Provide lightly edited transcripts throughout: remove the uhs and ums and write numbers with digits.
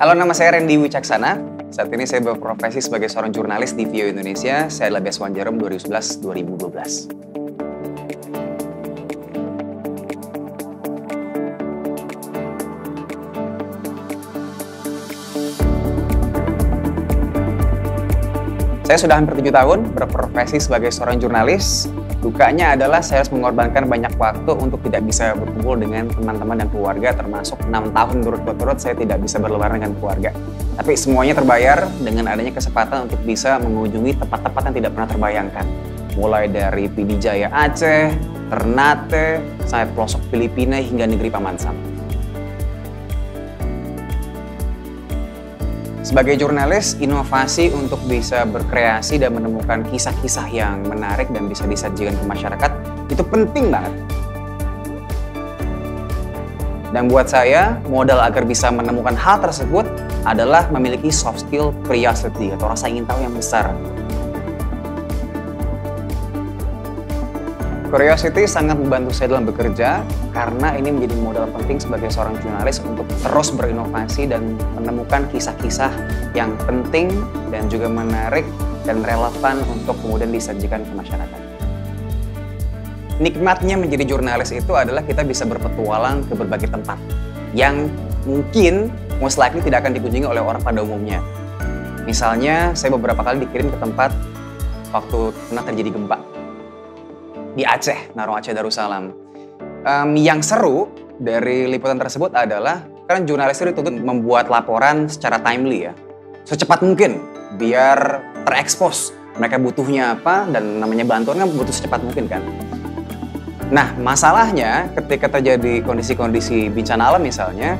Halo, nama saya Randy Wicaksana. Saat ini saya berprofesi sebagai seorang jurnalis di Vio Indonesia. Saya adalah Best One Jarum 2011-2012. Saya sudah hampir 7 tahun berprofesi sebagai seorang jurnalis. Dukanya adalah saya harus mengorbankan banyak waktu untuk tidak bisa berkumpul dengan teman-teman dan keluarga, termasuk 6 tahun berturut-turut saya tidak bisa berlebaran dengan keluarga. Tapi semuanya terbayar dengan adanya kesempatan untuk bisa mengunjungi tempat-tempat yang tidak pernah terbayangkan. Mulai dari Pidijaya Aceh, Ternate, sampai pelosok Filipina hingga negeri Paman Sam. Sebagai jurnalis, inovasi untuk bisa berkreasi dan menemukan kisah-kisah yang menarik dan bisa disajikan ke masyarakat itu penting banget. Dan buat saya, modal agar bisa menemukan hal tersebut adalah memiliki soft skill curiosity atau rasa ingin tahu yang besar. Curiosity sangat membantu saya dalam bekerja karena ini menjadi modal penting sebagai seorang jurnalis untuk terus berinovasi dan menemukan kisah-kisah yang penting dan juga menarik dan relevan untuk kemudian disajikan ke masyarakat. Nikmatnya menjadi jurnalis itu adalah kita bisa berpetualang ke berbagai tempat yang mungkin most likely tidak akan dikunjungi oleh orang pada umumnya. Misalnya, saya beberapa kali dikirim ke tempat waktu pernah terjadi gempa di Aceh, Narong Aceh Darussalam. Yang seru dari liputan tersebut adalah kan jurnalis itu dituntut membuat laporan secara timely ya, secepat mungkin biar terekspos mereka butuhnya apa, dan namanya bantuan kan butuh secepat mungkin kan. Nah, masalahnya ketika terjadi kondisi-kondisi bencana alam misalnya,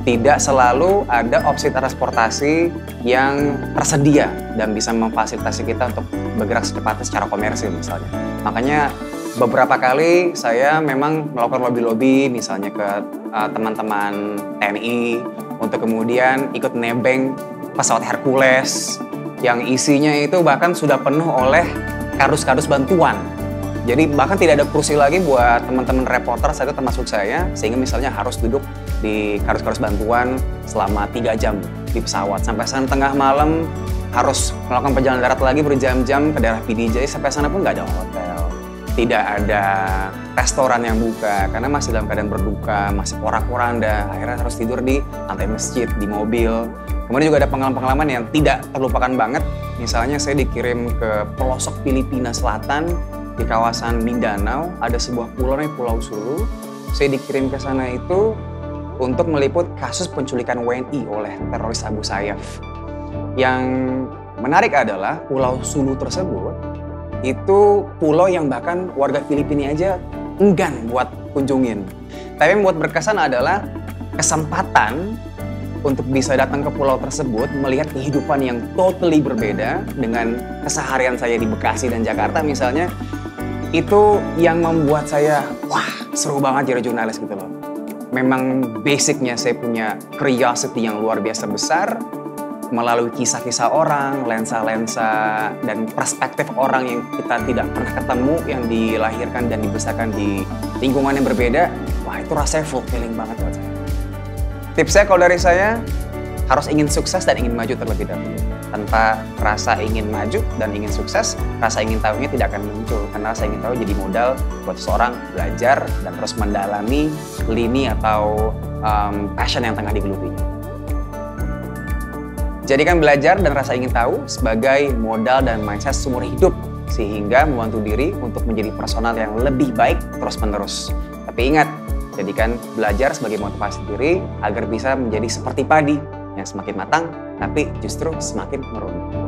tidak selalu ada opsi transportasi yang tersedia dan bisa memfasilitasi kita untuk bergerak secepatnya secara komersil misalnya. Makanya beberapa kali saya memang melakukan lobby-lobby misalnya ke teman-teman TNI untuk kemudian ikut nebeng pesawat Hercules yang isinya itu bahkan sudah penuh oleh kardus-kardus bantuan. Jadi bahkan tidak ada kursi lagi buat teman-teman reporter, saya itu termasuk saya, sehingga misalnya harus duduk di kardus-kardus bantuan selama 3 jam di pesawat. Sampai sana tengah malam harus melakukan perjalanan darat lagi berjam-jam ke daerah Pidijaya, sampai sana pun nggak ada hotel. Tidak ada restoran yang buka karena masih dalam keadaan berduka, masih porak-poranda, akhirnya harus tidur di lantai masjid, di mobil. Kemudian juga ada pengalaman-pengalaman yang tidak terlupakan banget. Misalnya saya dikirim ke pelosok Filipina Selatan di kawasan Mindanao, ada sebuah pulau namanya Pulau Sulu. Saya dikirim ke sana itu untuk meliput kasus penculikan WNI oleh teroris Abu Sayyaf. Yang menarik adalah Pulau Sulu tersebut itu pulau yang bahkan warga Filipina aja enggan buat kunjungin. Tapi yang membuat berkesan adalah kesempatan untuk bisa datang ke pulau tersebut, melihat kehidupan yang totally berbeda dengan keseharian saya di Bekasi dan Jakarta misalnya. Itu yang membuat saya, wah seru banget jadi jurnalis gitu loh. Memang basicnya saya punya curiosity yang luar biasa besar, melalui kisah-kisah orang, lensa-lensa, dan perspektif orang yang kita tidak pernah ketemu, yang dilahirkan dan dibesarkan di lingkungan yang berbeda, wah itu rasanya fulfilling banget buat saya. Tipsnya kalau dari saya, harus ingin sukses dan ingin maju terlebih dahulu. Tanpa rasa ingin maju dan ingin sukses, rasa ingin tahunya tidak akan muncul. Karena rasa ingin tahu jadi modal buat seseorang belajar dan terus mendalami lini atau passion yang tengah digelutinya. Jadikan belajar dan rasa ingin tahu sebagai modal dan mindset seumur hidup, sehingga membantu diri untuk menjadi personal yang lebih baik terus-menerus. Tapi ingat, jadikan belajar sebagai motivasi diri agar bisa menjadi seperti padi yang semakin matang, tapi justru semakin merunduk.